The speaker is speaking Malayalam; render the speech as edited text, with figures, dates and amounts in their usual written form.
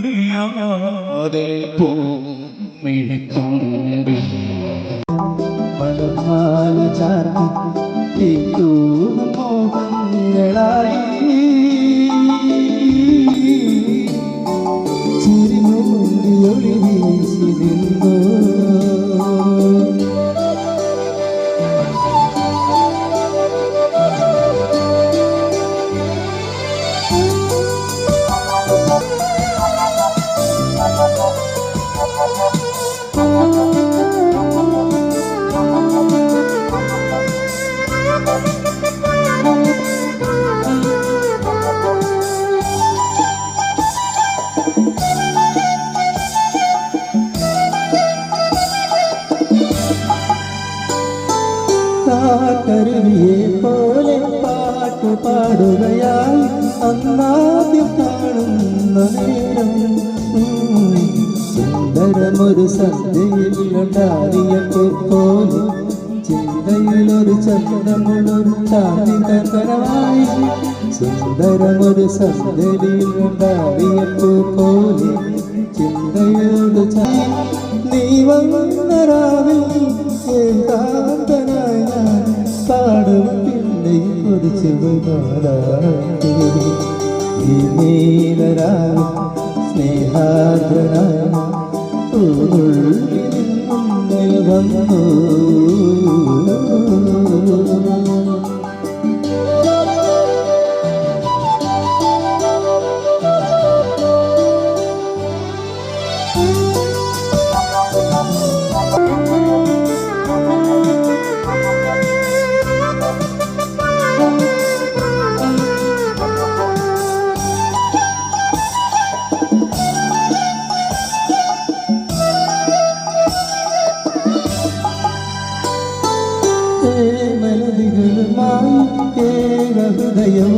ആനന്ദിയാതെ പൂമിഴിത്തുമ്പി മണമാല ചാർത്തി മോഹങ്ങളായി ചിരിമൂടി ഒളി വീശി നിന്നു കാട്ടരുവിയെ പോലെ പാട്ടു പാടുകയായി അന്നാദ്യം കാണുന്ന നേരം സുന്ദരമൊരു സന്ധ്യയിൽ ഉണ്ടാറിയപ്പോൾ പോലെ ചിന്തയിലൊരു ചന്ദ്രമുള്ളൊരു ചാന്ദികരമായി സുന്ദരമൊരു സന്ധ്യയിൽ ഉണ്ടാറിയപ്പോൾ പോലെ ചിന്തയോട് നീ വന്നരാവിൽ ഏകാന്തനായി ഞാൻ പാടും പിന്നെയും കുറിച്ച് ഈ നീലരാവിൽ സ്നേഹാർദ്രനായ ഉള്ളിൽ വന്നു melodiകളുമായി ഏക ഹൃദയം